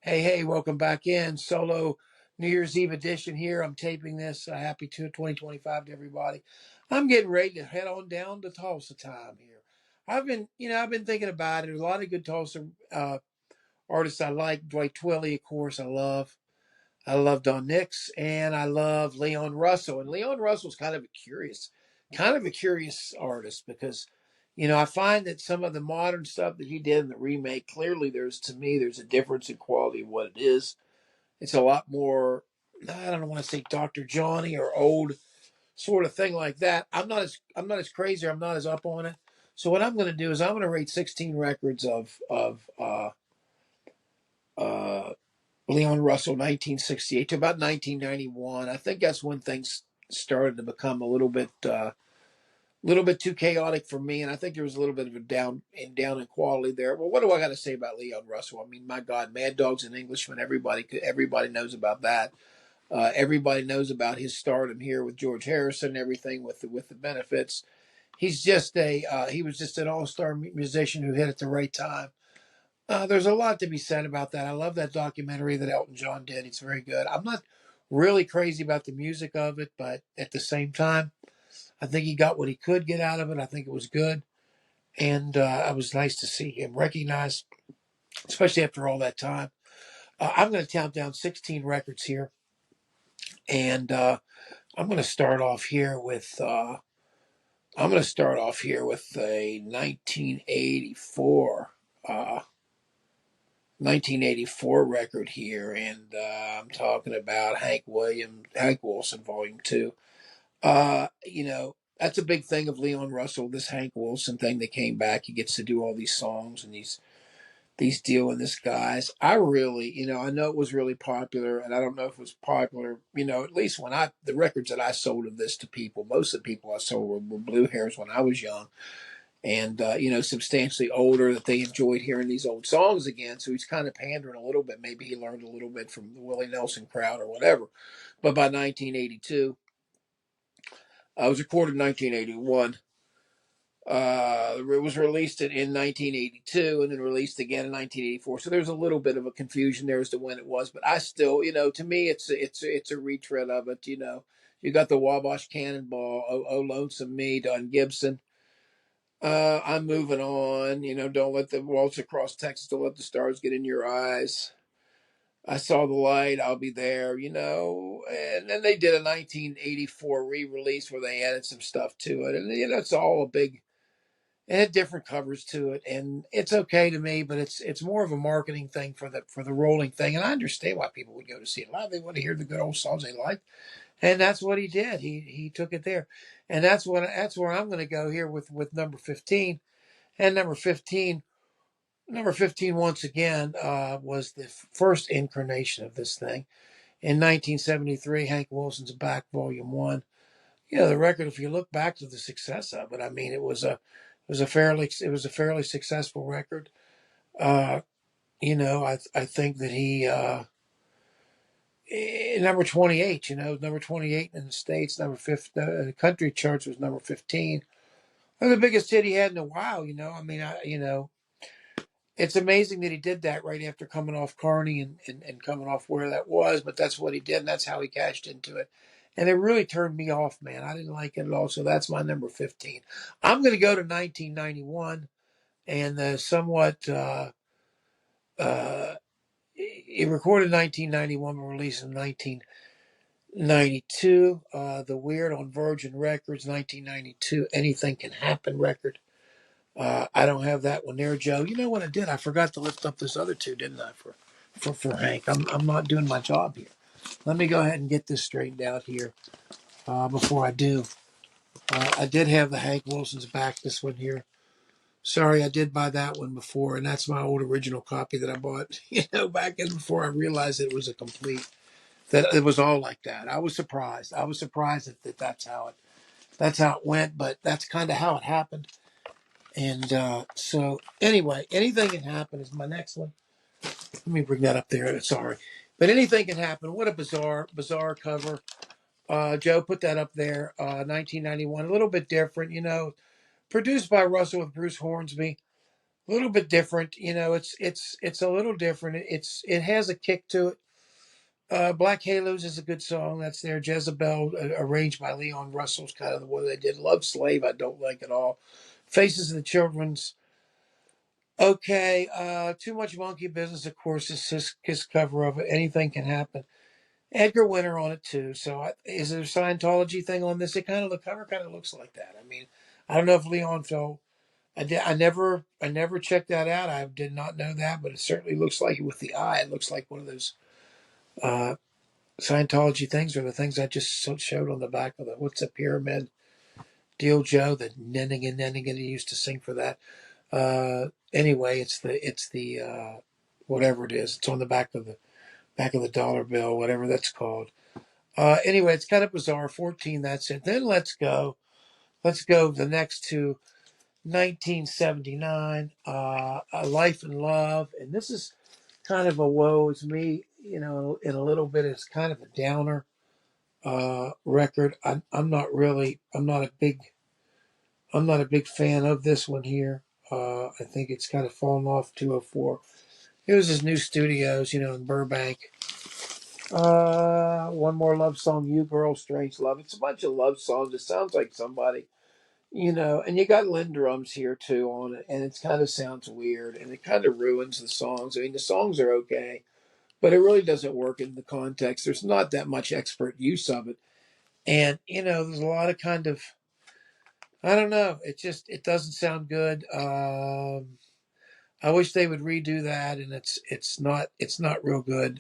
Hey, welcome back in. Solo New Year's Eve edition here. I'm taping this. Happy 2025 to everybody. I'm getting ready to head on down to Tulsa time here. I've been thinking about it. There's a lot of good Tulsa artists I like. Dwight Twilley, of course, I love. I love Don Nix, and I love Leon Russell. And Leon Russell's kind of a curious artist because, I find that some of the modern stuff that he did in the remake, clearly there's a difference in quality of what it is. It's a lot more, I don't want to say Dr. Johnny or old sort of thing like that. I'm not as crazy, I'm not as up on it. So what I'm going to do is I'm going to rate 16 records of uh, Leon Russell, 1968 to about 1991. I think that's when things started to become a little bit too chaotic for me, and I think there was a little bit of a down in quality there. Well, what do I got to say about Leon Russell? I mean, my God, Mad Dog's an Englishman. Everybody knows about that. Everybody knows about his stardom here with George Harrison and everything with the benefits. He was just an all-star musician who hit at the right time. There's a lot to be said about that. I love that documentary that Elton John did. It's very good. I'm not really crazy about the music of it, but at the same time, I think he got what he could get out of it. I think it was good, and it was nice to see him recognized, especially after all that time. I'm going to count down 16 records here, and I'm going to start off here with a 1984. 1984 record here, and I'm talking about Hank Wilson, Volume 2. That's a big thing of Leon Russell, this Hank Wilson thing that came back. He gets to do all these songs and these deal in this guys. I really, I know it was really popular, and I don't know if it was popular, at least the records that I sold of this to people, most of the people I sold were blue hairs when I was young and substantially older, that they enjoyed hearing these old songs again. So he's kind of pandering a little bit. Maybe he learned a little bit from the Willie Nelson crowd or whatever. But by 1982, it was recorded in 1981. It was released in 1982 and then released again in 1984. So there's a little bit of a confusion there as to when it was. But I still, to me, it's a retread of it. You got the Wabash Cannonball, oh Lonesome Me, Don Gibson. I'm moving on. Don't let the waltz across Texas. Don't let the stars get in your eyes. I saw the light. I'll be there. And then they did a 1984 re-release where they added some stuff to it, and it's all a big. It had different covers to it, and it's okay to me. But it's more of a marketing thing for the rolling thing, and I understand why people would go to see it live. They want to hear the good old songs they like. And that's what he did. He took it there, and that's where I'm going to go here with number 15. And number 15 once again was the first incarnation of this thing in 1973. Hank Wilson's Back, Volume 1. The record. If you look back to the success of it, I mean, it was a fairly successful record. I think that he. Number 28, number 28 in the States, number 5, the country charts was number 15. Well, the biggest hit he had in a while, I mean, it's amazing that he did that right after coming off Carney and coming off where that was, but that's what he did, and that's how he cashed into it. And it really turned me off, man. I didn't like it at all, so that's my number 15. I'm going to go to 1991 and it recorded in 1991, but released in 1992, The Weird on Virgin Records, 1992, Anything Can Happen record. I don't have that one there, Joe. You know what I did? I forgot to lift up this other two, didn't I, for Hank? I'm not doing my job here. Let me go ahead and get this straightened out here before I do. I did have the Hank Wilson's Back, this one here. Sorry, I did buy that one before, and that's my old original copy that I bought, back in before I realized it was that it was all like that. I was surprised. I was surprised that's how it went, but that's kind of how it happened. And so anyway, Anything Can Happen is my next one. Let me bring that up there. Sorry. But Anything Can Happen. What a bizarre cover. Joe, put that up there. 1991, a little bit different, produced by Russell with Bruce Hornsby. A little bit different. It's a little different. It has a kick to it. Black Halos is a good song. That's there. Jezebel, arranged by Leon Russell's kind of the one they did. Love Slave, I don't like at all. Faces of the Children's, okay. Too Much Monkey Business, of course, is his cover of it. Anything Can Happen. Edgar Winter on it too. So is there a Scientology thing on this? The cover kind of looks like that. I mean, I don't know if Leon fell. I never checked that out. I did not know that, but it certainly looks like it with the eye. It looks like one of those uh, Scientology things, or the things I just showed on the back of the what's a pyramid deal, Joe. The Nenning and Nenning, and he used to sing for that. Anyway, it's the whatever it is. It's on the back of the dollar bill, whatever that's called. Anyway, it's kind of bizarre. 14, that's it. Then let's go. Let's go the next to 1979, A Life in Love. And this is kind of a woe is me, in a little bit. It's kind of a downer record. I'm not a big fan of this one here. I think it's kind of fallen off 204. It was his new studios, in Burbank. One More Love Song, You Girl, Strange Love. It's a bunch of love songs. It sounds like somebody, and you got Lynn drums here too on it, and it kind of sounds weird, and it kind of ruins the songs. I mean, the songs are okay, but it really doesn't work in the context. There's not that much expert use of it, and there's a lot of kind of, I don't know. It doesn't sound good. I wish they would redo that, and it's not real good.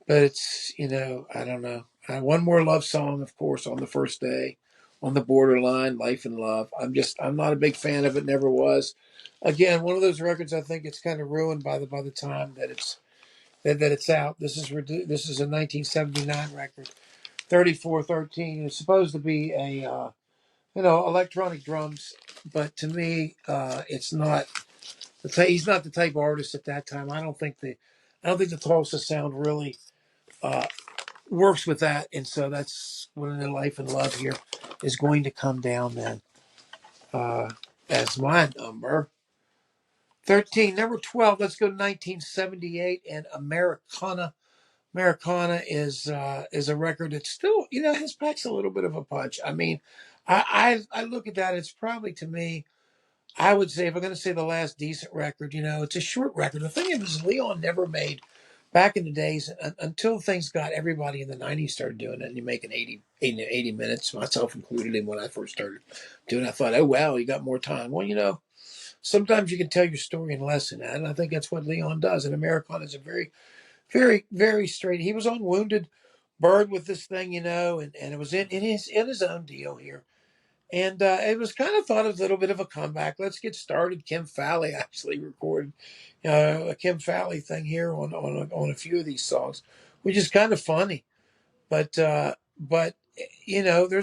But it's, I don't know. One More Love Song, of course, On the First Day, On the Borderline, Life and Love. I'm not a big fan of it. Never was. Again, one of those records. I think it's kind of ruined by the time that it's out. This is a 1979 record, 3413. It's supposed to be a electronic drums, but to me, it's not. He's not the type of artist at that time. I don't think the Tulsa sound really uh, works with that, and so that's when the Life and Love here is going to come down then. As my number 13, number 12. Let's go to 1978 and Americana. Americana is a record that still has packs a little bit of a punch. I mean, I look at that. It's probably, to me, I would say, if I'm going to say the last decent record, it's a short record. The thing is, Leon never made, back in the days, until things got, everybody in the 90s started doing it, and you make an 80 minutes, myself included, in when I first started doing it. I thought, oh, wow, you got more time. Well, sometimes you can tell your story in less than that, and I think that's what Leon does. And Americana is a very, very, very straight. He was on Wounded Bird with this thing, and it was in his own deal here. And it was kind of thought of a little bit of a comeback. Let's get started. Kim Fowley actually recorded a Kim Fowley thing here on a few of these songs, which is kind of funny. But there's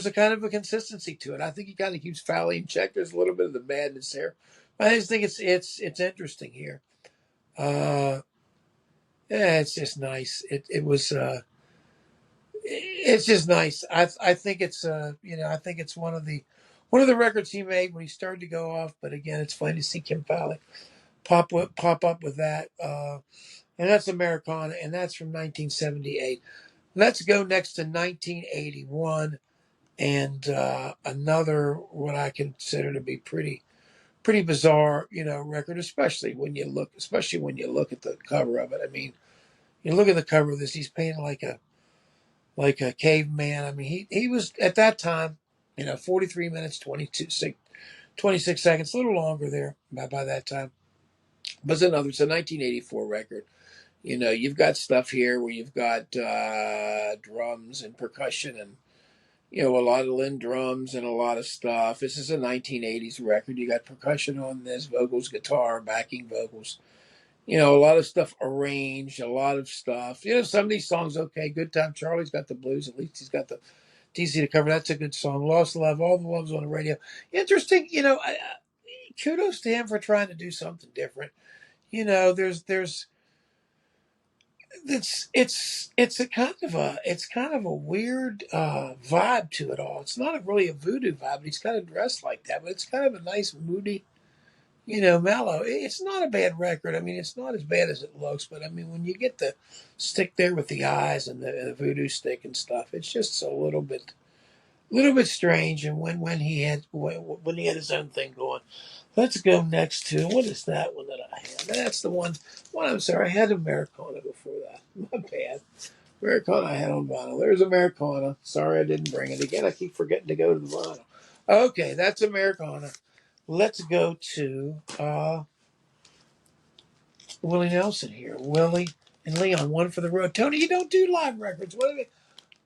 a kind of a consistency to it. I think he kind of keeps Fowley in check. There's a little bit of the madness there. I just think it's interesting here. Uh, yeah, it's just nice. It was. It's just nice. I think it's I think it's one of the records he made when he started to go off. But again, it's funny to see Kim Fowley pop up with that. And that's Americana, and that's from 1978. Let's go next to 1981, and another what I consider to be pretty bizarre, record, especially when you look at the cover of it. I mean, you look at the cover of this. He's painted like a caveman. I mean, he was at that time, 43 minutes, 26 seconds, a little longer there by that time. But it's a 1984 record. You've got stuff here where you've got drums and percussion and, a lot of Lynn drums and a lot of stuff. This is a 1980s record. You got percussion on this, vocals, guitar, backing vocals. A lot of stuff arranged, a lot of stuff. Some of these songs, okay, Good Time Charlie's got the blues. At least he's got the DC to cover. That's a good song. Lost Love, All the Loves on the Radio. Interesting, kudos to him for trying to do something different. There's it's kind of a weird vibe to it all. It's not really a voodoo vibe. He's kind of dressed like that, but it's kind of a nice, moody, mellow. It's not a bad record. I mean, it's not as bad as it looks, but I mean, when you get the stick there with the eyes and the voodoo stick and stuff, it's just a little bit strange. And when he had his own thing going. Let's go next to, what is that one that I had? That's the one. I'm sorry, I had Americana before that. My bad. Americana I had on vinyl. There's Americana. Sorry I didn't bring it again. I keep forgetting to go to the vinyl. Okay, that's Americana. Let's go to Willie Nelson here. Willie and Leon, one for the road. Tony, you don't do live records. What are they?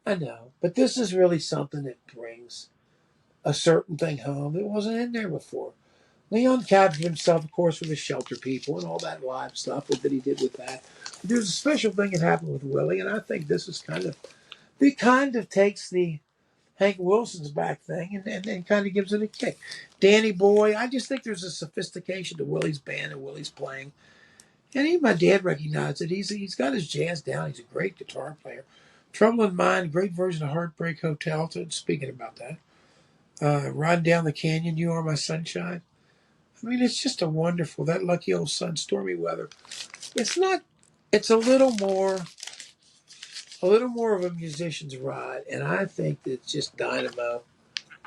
I know, but this is really something that brings a certain thing home that wasn't in there before. Leon captured himself, of course, with the shelter people and all that live stuff that he did with that. But there's a special thing that happened with Willie, and I think this is it kind of takes the Hank Wilson's back thing and kind of gives it a kick. Danny Boy, I just think there's a sophistication to Willie's band and Willie's playing. And even my dad recognized it. He's got his jazz down. He's a great guitar player. Trouble in Mind, great version of Heartbreak Hotel. Speaking about that. Riding Down the Canyon, You Are My Sunshine. I mean, it's just that lucky old sun, stormy weather. It's not, it's a little more of a musician's ride. And I think it's just dynamo.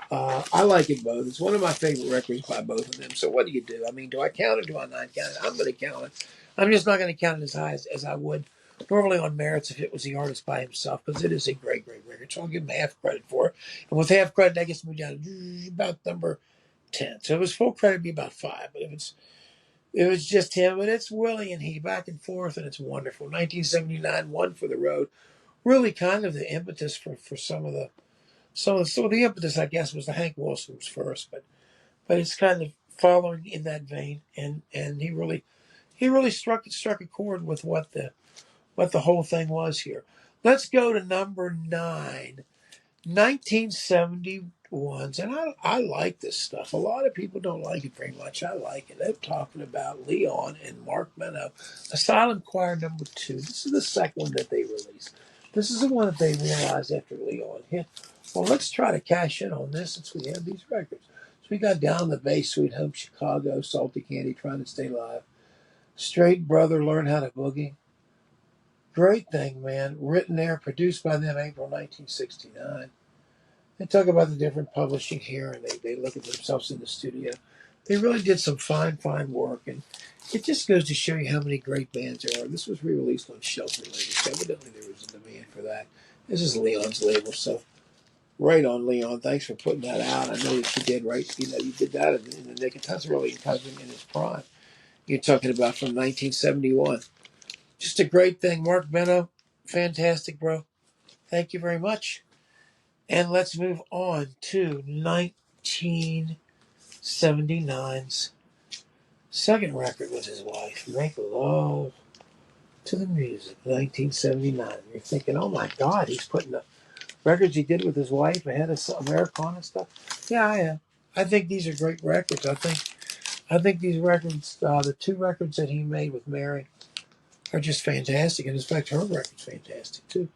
I like it both. It's one of my favorite records by both of them. So what do you do? I mean, do I count it? Do I not count it? I'm going to count it. I'm just not going to count it as high as I would normally on merits if it was the artist by himself, because it is a great, great record. So I'll give him half credit for it. And with half credit, that gets me down to about number 10. So if it was full credit, it'd be about 5. But if it was just him, but it's Willie and he back and forth, and it's wonderful. 1979, One for the Road. Really kind of the impetus for some of the impetus, I guess, was the Hank Wilson's first, but it's kind of following in that vein, and he really struck a chord with what the whole thing was here. Let's go to number 9, 1971's, and I like this stuff. A lot of people don't like it very much. I like it. I'm talking about Leon and Mark Meno, Asylum Choir number 2. This is the second one that they released. This is the one that they realized after Leon hit. Well, let's try to cash in on this since we have these records. So we got Down the Bay, Sweet Home Chicago, Salty Candy, Trying to Stay Alive, Straight Brother, Learn How to Boogie. Great thing, man. Written there, produced by them April 1969. They talk about the different publishing here, and they look at themselves in the studio. They really did some fine, fine work, and it just goes to show you how many great bands there are. This was re-released on Shelter Labels. Evidently, there was a demand for that. This is Leon's label, so right on, Leon. Thanks for putting that out. I know that you did right. You did that in the nick of time. That's really cousin in his prime. You're talking about from 1971. Just a great thing. Mark Meno, fantastic, bro. Thank you very much. And let's move on to 1979's second record with his wife, Make Love to the Music, 1979. You're thinking, oh my God, he's putting the records he did with his wife ahead of some Americana stuff. Yeah, I am. I think these are great records. I think these records, the 2 records that he made with Mary, are just fantastic. And in fact, her record's fantastic too.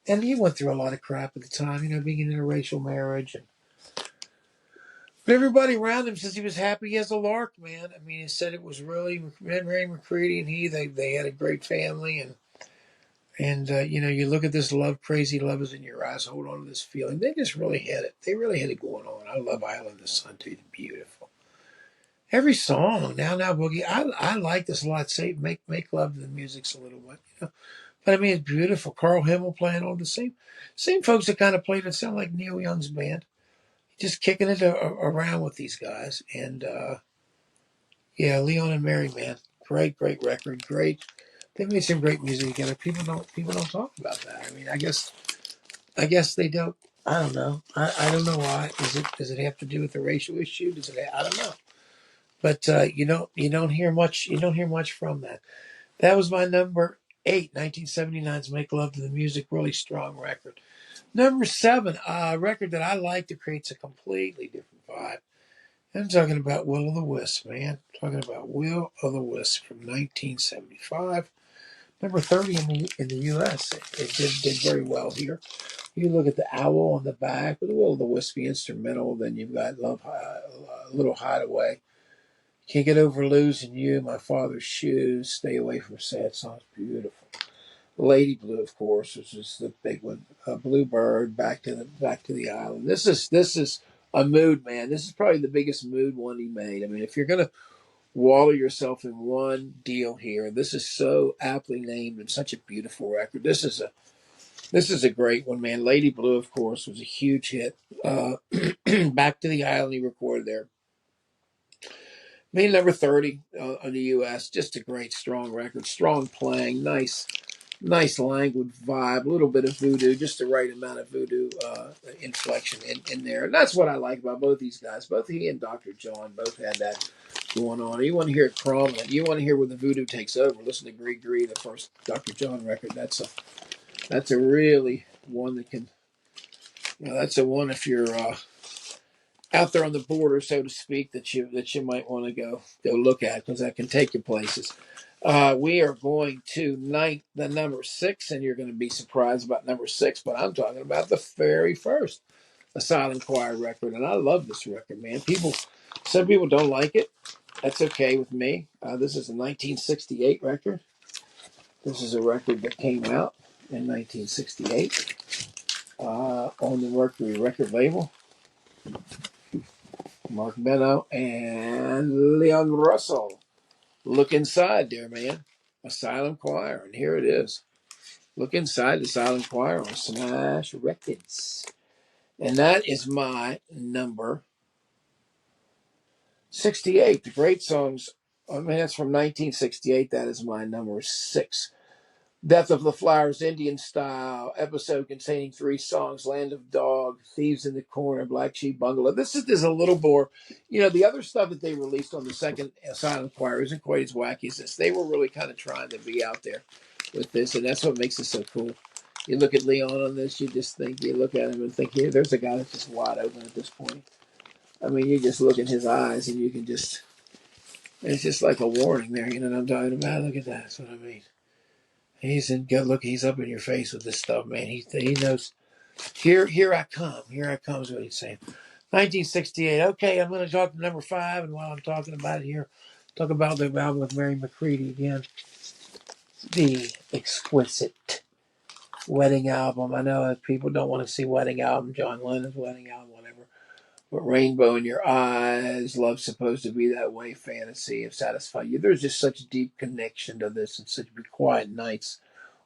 And he went through a lot of crap at the time, being in an interracial marriage. But everybody around him says he was happy as a lark, man. I mean, he said it was really, Ray McCready and they had a great family. And you look at this love, crazy love is in your eyes, hold on to this feeling. They just really had it. They really had it going on. I love Island of the Sun, too. It's beautiful. Every song, Now Boogie, I like this a lot. Say, make love to the music's a little bit, But I mean, it's beautiful. Carl Himmel playing all the same folks that kind of played it sound like Neil Young's band. Just kicking it around with these guys. And, yeah, Leon and Mary, man. Great, great record. Great. They made some great music together. People don't talk about that. I mean, I guess they don't. I don't know. I don't know why. Does it have to do with the racial issue? I don't know. But you don't hear much from that. That was my number 8, 1979's Make Love to the Music, really strong record. Number 7, a record that I like that creates a completely different vibe. I'm talking about Will o' the Wisp, man. I'm talking about Will o' the Wisp from 1975. Number 30 in the U.S. It did very well here. You look at the owl on the back with the Will o' the Wispy instrumental, then you've got Love, Little Hideaway. Can't get over losing you. My father's shoes. Stay away from sad songs. Beautiful. Lady Blue, of course, which is the big one. Bluebird, back to the island. This is a mood, man. This is probably the biggest mood one he made. I mean, if you're gonna wallow yourself in one deal here, this is so aptly named and such a beautiful record. This is a great one, man. Lady Blue, of course, was a huge hit. Back to the Island, he recorded there. Made number 30 on the U.S. Just a great, strong record. Strong playing, nice languid vibe, a little bit of voodoo, just the right amount of voodoo inflection in there. And that's what I like about both these guys. Both he and Dr. John both had that going on. You want to hear it prominent. You want to hear where the voodoo takes over. Listen to Gree Gree, the first Dr. John record. That's a really one that can, that's a one if you're out there on the border, so to speak, that you might want to go look at, because that can take you places. We are going to the number 6, and you're going to be surprised about number 6, but I'm talking about the very first Asylum Choir record, and I love this record, man. Some people don't like it. That's okay with me. This is a 1968 record. This is a record that came out in 1968 on the Mercury record label. Mark Beno and Leon Russell. Look inside there, man. Asylum Choir, and here it is. Look inside the Asylum Choir on Smash Records. And that is my number 68. The great songs, I mean, that's from 1968. That is my number 6. Death of the Flowers, Indian Style, episode containing 3 songs, Land of Dog, Thieves in the Corner, Black Sheep Bungalow. This is a little more, the other stuff that they released on the second Asylum Choir isn't quite as wacky as this. They were really kind of trying to be out there with this, and that's what makes it so cool. You look at Leon on this, you look at him and think, yeah, there's a guy that's just wide open at this point. I mean, you just look at his eyes and you can just, it's just like a warning there, you know what I'm talking about? Look at that, that's what I mean. He's in good look. He's up in your face with this stuff, man. He knows. Here I come. Here I come is what he's saying. 1968. Okay, I'm going to talk to number 5, and while I'm talking about it here, talk about the album with Mary McCready again. The Exquisite Wedding album. I know that people don't want to see Wedding album, John Lennon's Wedding album, whatever. But Rainbow in Your Eyes, Love's Supposed to Be That Way, Fantasy of Satisfy You. There's just such a deep connection to this and such quiet nights.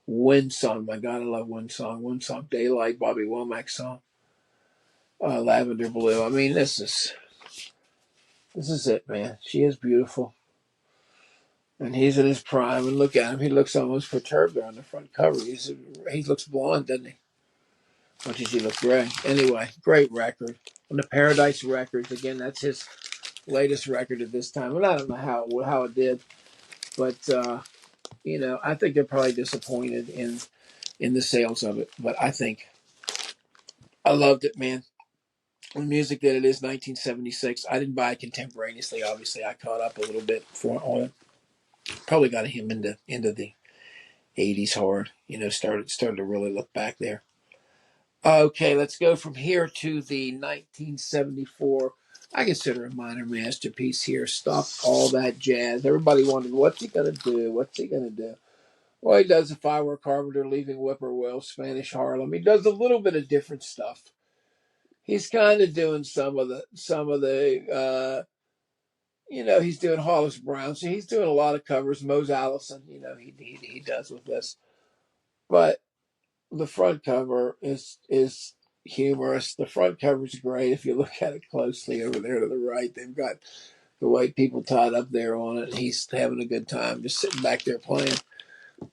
Wind Song, my God, I love Wind Song. Wind Song, Daylight, Bobby Womack song, Lavender Blue. I mean, this is it, man. She is beautiful, and he's in his prime. And look at him; he looks almost perturbed there on the front cover. He looks blonde, doesn't he? Or does he look gray? Anyway, great record on the Paradise Records. Again, that's his latest record at this time. And I don't know how it did, but I think they're probably disappointed in the sales of it. But I loved it, man. The music that it is, 1976. I didn't buy it contemporaneously. Obviously, I caught up a little bit on it. Probably got him into the 80s hard. Started to really look back there. Okay, let's go from here to the 1974. I consider a minor masterpiece here. Stop All That Jazz. Everybody wondered, what's he gonna do? What's he gonna do? Well, he does If I Were Carpenter, Leaving Whippoorwill, Spanish Harlem. He does a little bit of different stuff. He's kind of doing some of the he's doing Hollis Brown, so he's doing a lot of covers. Mose Allison, he does with this, but the front cover is humorous. The front cover is great if you look at it closely over there to the right. They've got the white people tied up there on it. And he's having a good time, just sitting back there playing.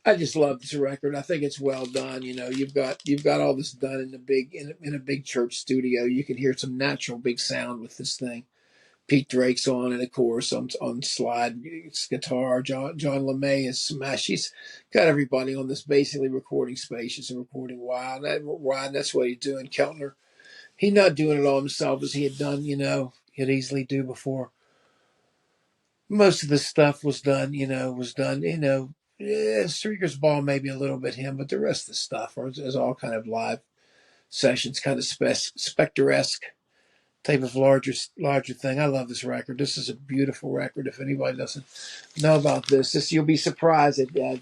I just love this record. I think it's well done. You've got all this done in a big church studio. You can hear some natural big sound with this thing. Pete Drake's on it, of course, on slide guitar. John LeMay is smash. He's got everybody on this basically recording spacious and recording wild. That's what he's doing. Keltner, he's not doing it all himself as he had done, he'd easily do before. Most of the stuff was done. Streaker's Ball maybe a little bit him, but the rest of the stuff is all kind of live sessions, kind of Spectre-esque type of larger thing. I love this record. This is a beautiful record. If anybody doesn't know about this you'll be surprised at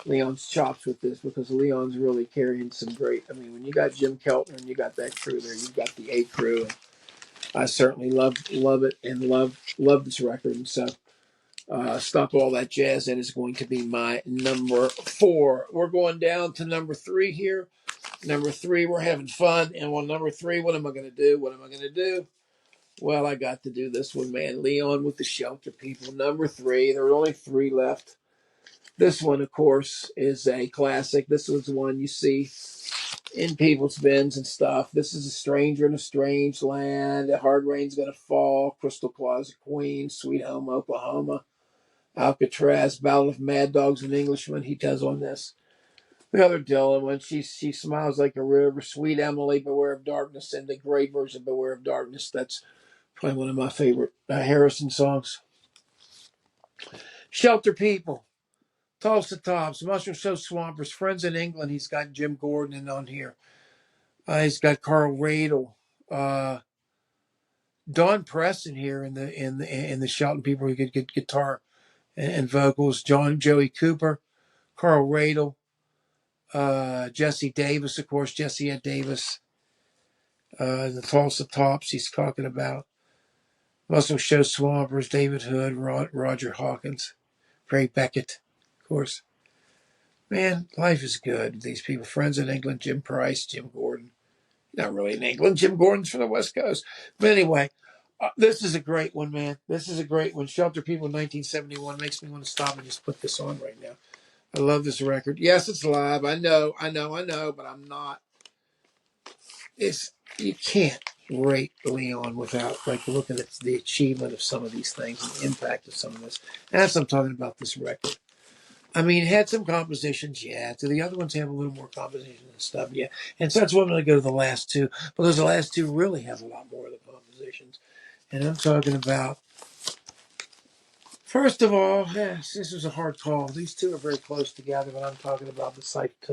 Leon's chops with this, because Leon's really carrying some great. I mean, when you got Jim Keltner and you got that crew there, you've got the A crew. And I certainly love it and love this record. And so, Stop All That Jazz. That is going to be my number 4. We're going down to number 3 here. Number 3, we're having fun. And on number 3, what am I going to do? What am I going to do? Well, I got to do this one, man. Leon with the Shelter People. Number 3. There are only 3 left. This one, of course, is a classic. This was one you see in people's bins and stuff. This is A Stranger in a Strange Land. A Hard Rain's Gonna Fall. Crystal Closet Queen. Sweet Home Oklahoma. Alcatraz. Ballad of Mad Dogs and Englishmen. He does on this. The other Dylan one. She smiles like a river. Sweet Emily. Beware of Darkness. And the great version Beware of Darkness. That's probably one of my favorite Harrison songs. Shelter People. Tulsa Tops, Mushroom Show Swampers, Friends in England. He's got Jim Gordon in on here. He's got Carl Radle, Don Preston here in the Shelton People. He could get guitar and vocals. Joey Cooper, Carl Radle, Jesse Davis, of course. Jesse Ed Davis. The Tulsa Tops. He's talking about Mushroom Show Swampers, David Hood, Roger Hawkins, Ray Beckett, of course. Man, life is good. These people, Friends in England, Jim Price, Jim Gordon. Not really in England. Jim Gordon's from the West Coast. But anyway, this is a great one, man. This is a great one. Shelter People 1971 makes me want to stop and just put this on right now. I love this record. Yes, it's live. I know, but I'm not. You can't rate Leon without like looking at the achievement of some of these things and the impact of some of this. And that's what I'm talking about this record. I mean, it had some compositions, yeah. Do the other ones have a little more composition and stuff? Yeah. And so that's why I'm going to go to the last 2, because the last 2 really have a lot more of the compositions. And I'm talking about, first of all, yes, this was a hard call. These 2 are very close together, but I'm talking about the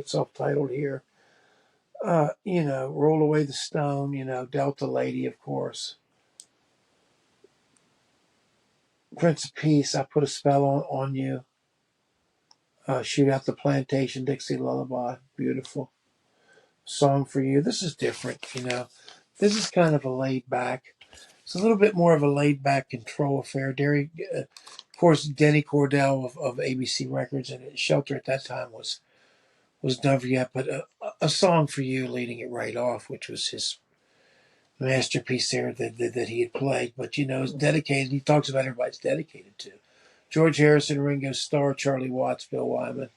self-titled here. Roll Away the Stone, Delta Lady, of course. Prince of Peace, I Put a Spell on You. Shoot Out the Plantation, Dixie Lullaby, beautiful. Song for You. This is different, This is kind of a laid back. It's a little bit more of a laid back control affair. Of course, Denny Cordell of ABC Records and Shelter at that time was Never Yet, but a Song for You leading it right off, which was his masterpiece there that he had played. But it's dedicated. He talks about everybody's dedicated to. George Harrison, Ringo Starr, Charlie Watts, Bill Wyman,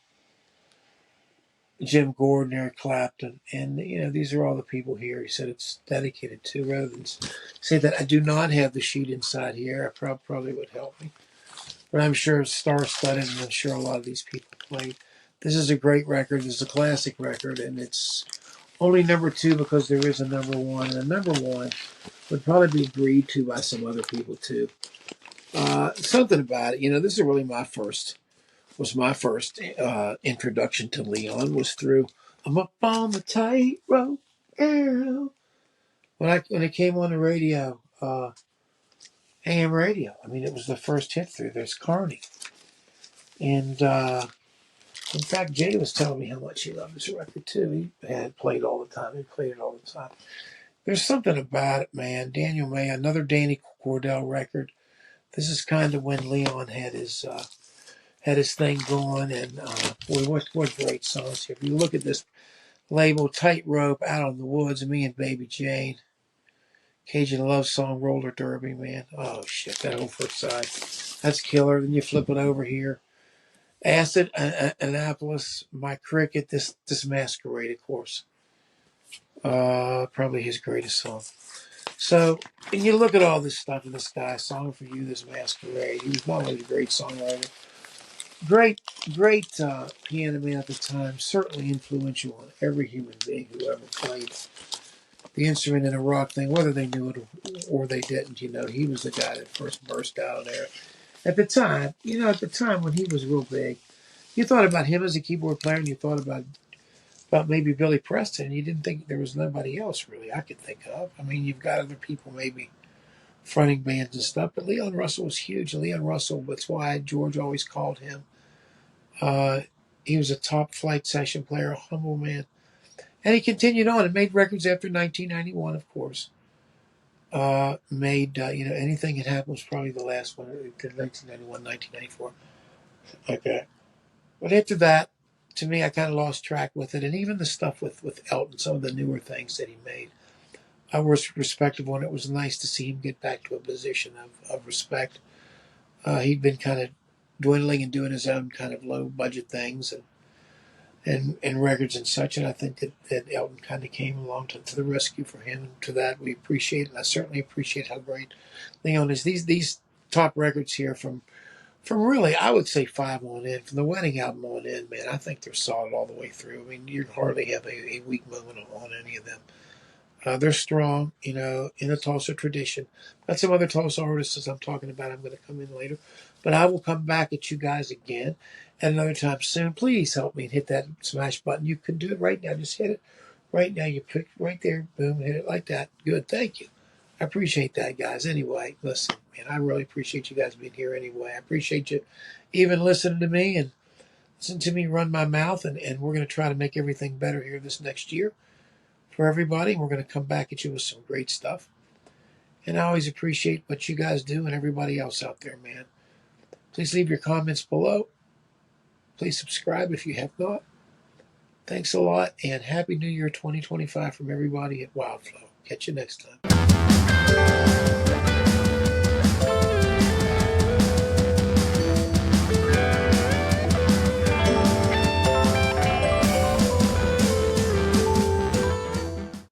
Jim Gordon, Eric Clapton, and these are all the people here. He said it's dedicated to. Rather than say that, I do not have the sheet inside here. I probably would help me, but I'm sure it's star-studded, and I'm sure a lot of these people played. This is a great record. This is a classic record, and it's only number 2 because there is a number 1, and a number 1 would probably be agreed to by some other people too. Something about it, this is really my first introduction to Leon was through I'm Up on the Tightrope Girl. When it came on the radio, AM radio. I mean, it was the first hit through. There's Carney. And in fact, Jay was telling me how much he loved this record too. He had played all the time. He played it all the time. There's something about it, man. Daniel May, another Danny Cordell record. This is kind of when Leon had his thing going, and boy, what great songs here. If you look at this label, Tightrope, Out on the Woods, Me and Baby Jane, Cajun Love Song, Roller Derby, man. Oh shit, that whole first side, that's killer. Then you flip it over here, Acid, Annapolis, My Cricket, this Masquerade, of course, probably his greatest song. So, and you look at all this stuff in this guy, Song for You, this Masquerade. He was not only a great songwriter, great piano man at the time, certainly influential on every human being who ever played the instrument in a rock thing, whether they knew it or they didn't. He was the guy that first burst out there. At the time when he was real big, you thought about him as a keyboard player, and you thought about about maybe Billy Preston. You didn't think there was nobody else really I could think of. I mean, you've got other people maybe fronting bands and stuff, but Leon Russell was huge. Leon Russell, that's why George always called him. He was a top flight session player, a humble man. And he continued on and made records after 1991, of course. Anything Can Happen was probably the last one. He did 1991, 1994. Okay. But after that, to me, I kind of lost track with it. And even the stuff with Elton, some of the newer things that he made, I was respectable, and it was nice to see him get back to a position of respect. He'd been kind of dwindling and doing his own kind of low budget things and records and such. And I think that Elton kind of came along to the rescue for him. And to that, we appreciate it. And I certainly appreciate how great Leon is. These top records here from really, I would say 5 on in, from the Wedding album on in, man, I think they're solid all the way through. I mean, you hardly have a weak moment on any of them. They're strong, in the Tulsa tradition. Got some other Tulsa artists as I'm talking about. I'm going to come in later. But I will come back at you guys again at another time soon. Please help me and hit that smash button. You can do it right now. Just hit it right now. You pick right there. Boom. Hit it like that. Good. Thank you. I appreciate that, guys. Anyway, listen, man, I really appreciate you guys being here anyway. I appreciate you even listening to me and listen to me run my mouth. And we're going to try to make everything better here this next year for everybody. We're going to come back at you with some great stuff. And I always appreciate what you guys do and everybody else out there, man. Please leave your comments below. Please subscribe if you have not. Thanks a lot, and Happy New Year 2025 from everybody at WildFlow. Catch you next time.